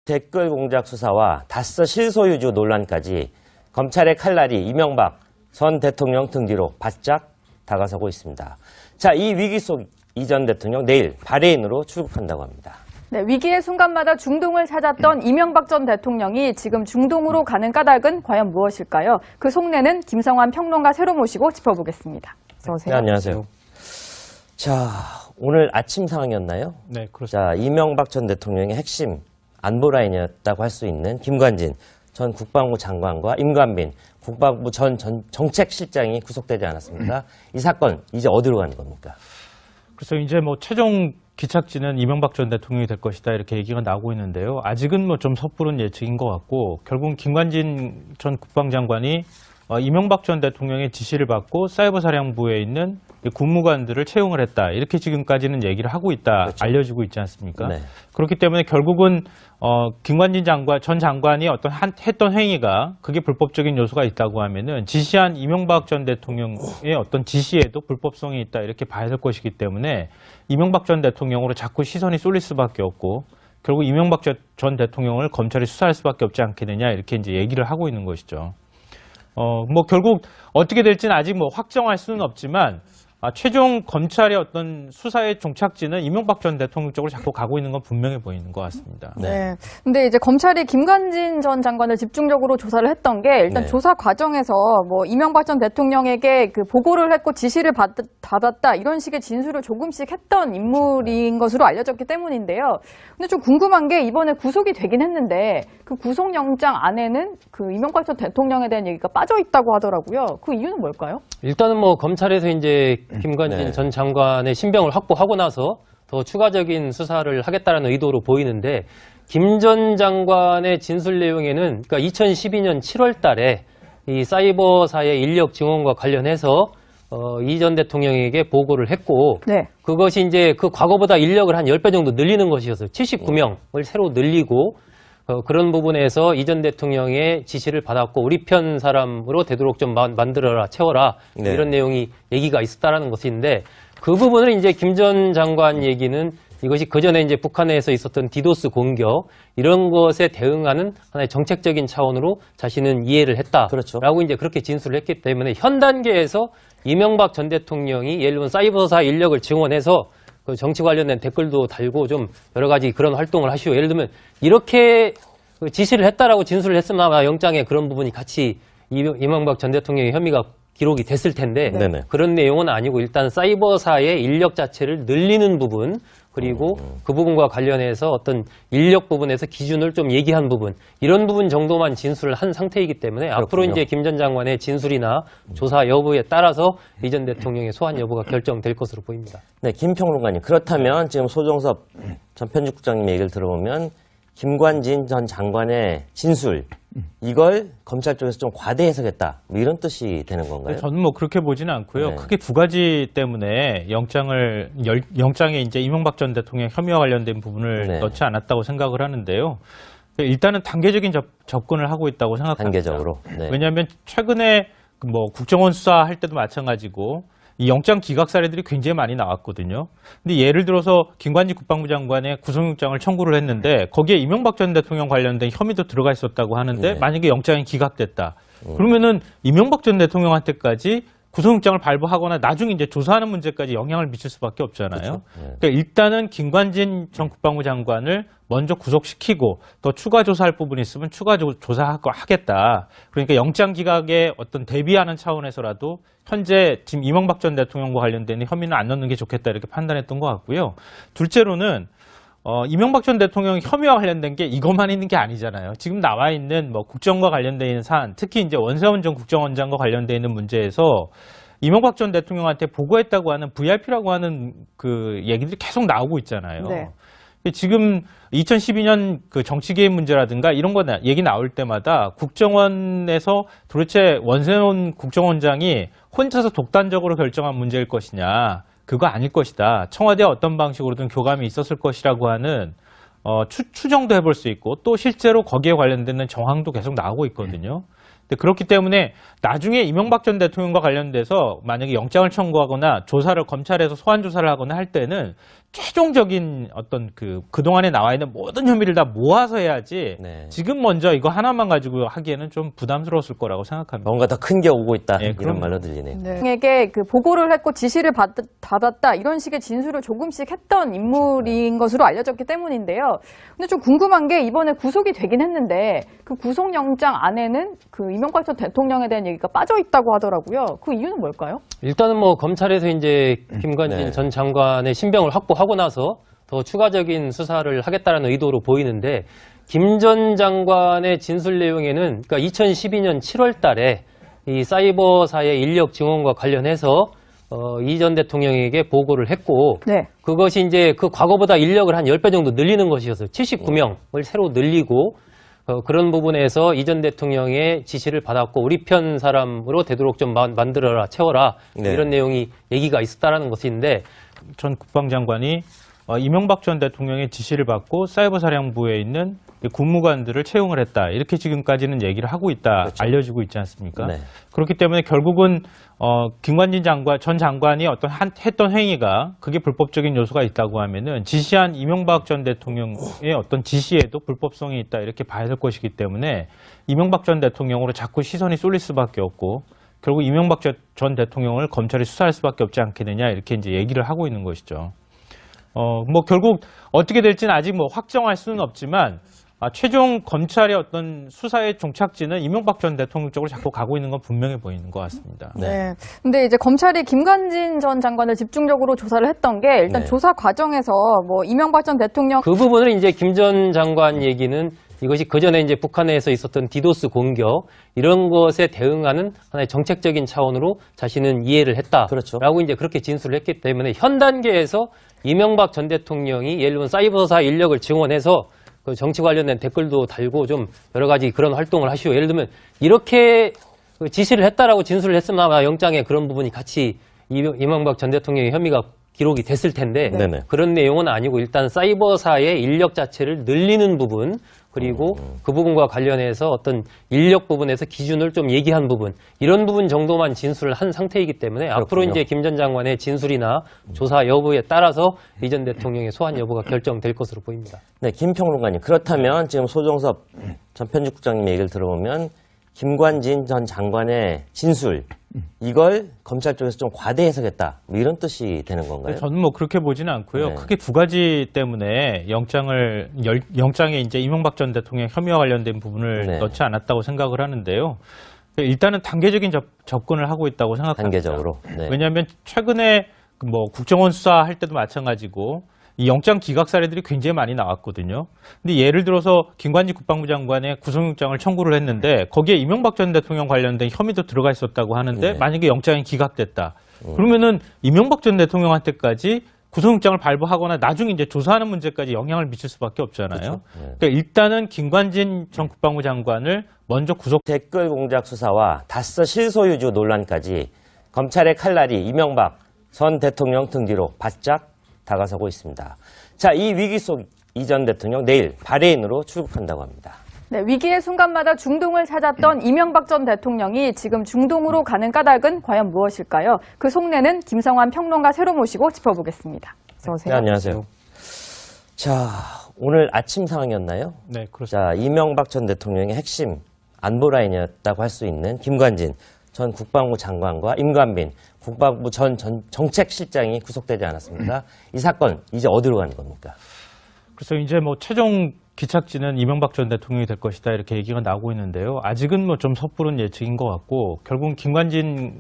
댓글 공작 수사와 다스 실소유주 논란까지 검찰의 칼날이 이명박 전 대통령 등 뒤로 바짝 다가서고 있습니다. 자, 이 위기 속 이 전 대통령 내일 바레인으로 출국한다고 합니다. 네, 위기의 순간마다 중동을 찾았던 이명박 전 대통령이 지금 중동으로 가는 까닭은 과연 무엇일까요? 그 속내는 김성환 평론가 새로 모시고 짚어보겠습니다. 어서 오세요. 네, 안녕하세요. 자, 오늘 아침 상황이었나요? 네, 그렇습니다. 자, 이명박 전 대통령의 핵심 안보라인이었다고 할 수 있는 김관진 전 국방부 장관과 임관빈 국방부 전 정책실장이 구속되지 않았습니까? 이 사건 이제 어디로 가는 겁니까? 그래서 이제 뭐 최종 기착지는 이명박 전 대통령이 될 것이다 이렇게 얘기가 나오고 있는데요. 아직은 뭐 좀 섣부른 예측인 것 같고 결국은 김관진 전 국방장관이 이명박 전 대통령의 지시를 받고 사이버사령부에 있는 국무관들을 채용을 했다. 이렇게 지금까지는 얘기를 하고 있다. 그렇죠. 알려지고 있지 않습니까? 네. 그렇기 때문에 결국은 김관진 전 장관이 했던 행위가 그게 불법적인 요소가 있다고 하면은 지시한 이명박 전 대통령의 어떤 지시에도 불법성이 있다. 이렇게 봐야 될 것이기 때문에 이명박 전 대통령으로 자꾸 시선이 쏠릴 수밖에 없고 결국 이명박 전 대통령을 검찰이 수사할 수밖에 없지 않겠느냐. 이렇게 이제 얘기를 하고 있는 것이죠. 뭐 결국 어떻게 될지는 아직 뭐 확정할 수는 없지만 최종 검찰의 어떤 수사의 종착지는 이명박 전 대통령 쪽으로 자꾸 가고 있는 건 분명해 보이는 것 같습니다. 네. 근데 이제 검찰이 김관진 전 장관을 집중적으로 조사를 했던 게 일단 네. 조사 과정에서 뭐 이명박 전 대통령에게 그 보고를 했고 지시를 받았다 이런 식의 진술을 조금씩 했던 인물인 것으로 알려졌기 때문인데요. 근데 좀 궁금한 게 이번에 구속이 되긴 했는데 그 구속영장 안에는 그 이명박 전 대통령에 대한 얘기가 빠져 있다고 하더라고요. 그 이유는 뭘까요? 일단은 뭐 검찰에서 이제 김관진 네. 전 장관의 신병을 확보하고 나서 더 추가적인 수사를 하겠다는 의도로 보이는데 김 전 장관의 진술 내용에는 그러니까 2012년 7월 달에 이 사이버사의 인력 증원과 관련해서 이 전 대통령에게 보고를 했고 네. 그것이 이제 그 과거보다 인력을 한 10배 정도 늘리는 것이어서 79명을 새로 늘리고 그런 부분에서 이 전 대통령의 지시를 받았고 우리 편 사람으로 되도록 좀 만들어라 채워라 네. 이런 내용이 얘기가 있었다라는 것인데 그 부분을 이제 김 전 장관 얘기는 이것이 그 전에 이제 북한에서 있었던 디도스 공격 이런 것에 대응하는 하나의 정책적인 차원으로 자신은 이해를 했다라고 그렇죠. 이제 그렇게 진술을 했기 때문에 현 단계에서 이명박 전 대통령이 예를 들면 사이버사 인력을 증원해서 그 정치 관련된 댓글도 달고 좀 여러 가지 그런 활동을 하시오. 예를 들면 이렇게 지시를 했다라고 진술을 했으면 아마 영장에 그런 부분이 같이 이명박 전 대통령의 혐의가 기록이 됐을 텐데 네네. 그런 내용은 아니고 일단 사이버사의 인력 자체를 늘리는 부분 그리고 그 부분과 관련해서 어떤 인력 부분에서 기준을 좀 얘기한 부분 이런 부분 정도만 진술을 한 상태이기 때문에 그렇군요. 앞으로 이제 김 전 장관의 진술이나 조사 여부에 따라서 이 전 대통령의 소환 여부가 결정될 것으로 보입니다. 네, 김 평론가님. 그렇다면 지금 소종섭 전 편집국장님 얘기를 들어보면 김관진 전 장관의 진술 이걸 검찰 쪽에서 좀 과대 해석했다. 뭐 이런 뜻이 되는 건가요? 저는 뭐 그렇게 보지는 않고요. 네. 크게 두 가지 때문에 영장에 이제 이명박 전 대통령 혐의와 관련된 부분을 네. 넣지 않았다고 생각을 하는데요. 일단은 단계적인 접근을 하고 있다고 생각합니다. 단계적으로. 네. 왜냐하면 최근에 뭐 국정원 수사할 때도 마찬가지고 이 영장 기각 사례들이 굉장히 많이 나왔거든요. 근데 예를 들어서 김관진 국방부 장관의 구속영장을 청구를 했는데 거기에 이명박 전 대통령 관련된 혐의도 들어가 있었다고 하는데 네. 만약에 영장이 기각됐다. 그러면은 이명박 전 대통령한테까지 구속영장을 발부하거나 나중에 이제 조사하는 문제까지 영향을 미칠 수밖에 없잖아요. 그렇죠. 네. 그러니까 일단은 김관진 전 국방부 장관을 먼저 구속시키고 더 추가 조사할 부분이 있으면 추가 조사하겠다. 그러니까 영장 기각에 어떤 대비하는 차원에서라도 현재 지금 이명박 전 대통령과 관련된 혐의는 안 넣는 게 좋겠다 이렇게 판단했던 것 같고요. 둘째로는 이명박 전 대통령 혐의와 관련된 게 이것만 있는 게 아니잖아요. 지금 나와 있는 뭐 국정과 관련되어 있는 사안, 특히 이제 원세훈 전 국정원장과 관련되어 있는 문제에서 이명박 전 대통령한테 보고했다고 하는 VIP라고 하는 그 얘기들이 계속 나오고 있잖아요. 네. 지금 2012년 그 정치 개입 문제라든가 이런 거 얘기 나올 때마다 국정원에서 도대체 원세훈 국정원장이 혼자서 독단적으로 결정한 문제일 것이냐. 그거 아닐 것이다. 청와대와 어떤 방식으로든 교감이 있었을 것이라고 하는 추정도 해볼 수 있고 또 실제로 거기에 관련된 정황도 계속 나오고 있거든요. 근데 그렇기 때문에 나중에 이명박 전 대통령과 관련돼서 만약에 영장을 청구하거나 조사를 검찰에서 소환 조사를 하거나 할 때는 최종적인 어떤 그동안에 나와 있는 모든 혐의를 다 모아서 해야지 네. 지금 먼저 이거 하나만 가지고 하기에는 좀 부담스러웠을 거라고 생각합니다. 뭔가 더 큰 게 오고 있다. 네, 이런 그럼요. 말로 들리네요. 에게 그 보고를 했고 지시를 받았다 이런 식의 진술을 조금씩 했던 인물인 것으로 알려졌기 때문인데요. 근데 좀 궁금한 게 이번에 구속이 되긴 했는데 그 구속영장 안에는 그 이명박 전 대통령에 대한 얘기가 빠져 있다고 하더라고요. 그 이유는 뭘까요? 일단은 뭐 검찰에서 이제 김관진 네. 전 장관의 신병을 확보하고 나서 더 추가적인 수사를 하겠다는 의도로 보이는데 김 전 장관의 진술 내용에는 그러니까 2012년 7월 달에 이 사이버사의 인력 증원과 관련해서 이 전 대통령에게 보고를 했고 네. 그것이 이제 그 과거보다 인력을 한 10배 정도 늘리는 것이었어요. 79명을 새로 늘리고 그런 부분에서 이 전 대통령의 지시를 받았고 우리 편 사람으로 되도록 좀 만들어라, 채워라 네. 이런 내용이 얘기가 있었다라는 것인데 전 국방장관이 이명박 전 대통령의 지시를 받고 사이버사령부에 있는 군무관들을 채용을 했다. 이렇게 지금까지는 얘기를 하고 있다. 그렇죠. 알려지고 있지 않습니까? 네. 그렇기 때문에 결국은 김관진 전 장관이 했던 행위가 그게 불법적인 요소가 있다고 하면은 지시한 이명박 전 대통령의 어떤 지시에도 불법성이 있다. 이렇게 봐야 될 것이기 때문에 이명박 전 대통령으로 자꾸 시선이 쏠릴 수밖에 없고 결국 이명박 전 대통령을 검찰이 수사할 수밖에 없지 않겠느냐 이렇게 이제 얘기를 하고 있는 것이죠. 뭐 결국 어떻게 될지는 아직 뭐 확정할 수는 없지만 최종 검찰의 어떤 수사의 종착지는 이명박 전 대통령 쪽으로 자꾸 가고 있는 건 분명해 보이는 것 같습니다. 네. 근데 이제 검찰이 김관진 전 장관을 집중적으로 조사를 했던 게 일단 네. 조사 과정에서 뭐 이명박 전 대통령 그 부분을 이제 김 전 장관 얘기는 이것이 그 전에 이제 북한에서 있었던 디도스 공격 이런 것에 대응하는 하나의 정책적인 차원으로 자신은 이해를 했다라고 그렇죠. 이제 그렇게 진술을 했기 때문에 현 단계에서 이명박 전 대통령이 예를 들면 사이버사 인력을 증원해서 그 정치 관련된 댓글도 달고 좀 여러 가지 그런 활동을 하시오. 예를 들면 이렇게 그 지시를 했다라고 진술을 했으면 아마 영장에 그런 부분이 같이 이명박 전 대통령의 혐의가 기록이 됐을 텐데 네네. 그런 내용은 아니고 일단 사이버사의 인력 자체를 늘리는 부분 그리고 그 부분과 관련해서 어떤 인력 부분에서 기준을 좀 얘기한 부분 이런 부분 정도만 진술을 한 상태이기 때문에 앞으로 그렇군요. 이제 김 전 장관의 진술이나 조사 여부에 따라서 이 전 대통령의 소환 여부가 결정될 것으로 보입니다. 네, 김평론가님. 그렇다면 지금 소종섭 전 편집국장님 얘기를 들어보면 김관진 전 장관의 진술 이걸 검찰 쪽에서 좀 과대 해석했다. 뭐 이런 뜻이 되는 건가요? 저는 뭐 그렇게 보지는 않고요. 네. 크게 두 가지 때문에 영장에 이제 이명박 전 대통령 혐의와 관련된 부분을 네. 넣지 않았다고 생각을 하는데요. 일단은 단계적인 접근을 하고 있다고 생각합니다. 단계적으로. 네. 왜냐하면 최근에 뭐 국정원 수사할 때도 마찬가지고 이 영장 기각 사례들이 굉장히 많이 나왔거든요. 근데 예를 들어서 김관진 국방부 장관의 구속영장을 청구를 했는데 거기에 이명박 전 대통령 관련된 혐의도 들어가 있었다고 하는데 네. 만약에 영장이 기각됐다. 그러면은 이명박 전 대통령한테까지 구속영장을 발부하거나 나중에 이제 조사하는 문제까지 영향을 미칠 수밖에 없잖아요. 그렇죠. 네. 그러니까 일단은 김관진 전 국방부 장관을 먼저 구속. 댓글 공작 수사와 다스 실소유주 논란까지 검찰의 칼날이 이명박 전 대통령 등 뒤로 바짝 다가서고 있습니다. 자, 이 위기 속 이 전 대통령 내일 바레인으로 출국한다고 합니다. 네, 위기의 순간마다 중동을 찾았던 이명박 전 대통령이 지금 중동으로 가는 까닭은 과연 무엇일까요? 그 속내는 김성환 평론가 새로 모시고 짚어보겠습니다. 어서 오세요. 네, 안녕하세요. 자, 오늘 아침 상황이었나요? 네, 그렇습니다. 자, 이명박 전 대통령의 핵심 안보 라인이었다고 할 수 있는 김관진 전 국방부 장관과 임관빈 국방부 전 정책실장이 구속되지 않았습니까? 이 사건 이제 어디로 가는 겁니까? 그래서 이제 뭐 최종 기착지는 이명박 전 대통령이 될 것이다 이렇게 얘기가 나오고 있는데요. 아직은 뭐 좀 섣부른 예측인 것 같고 결국은 김관진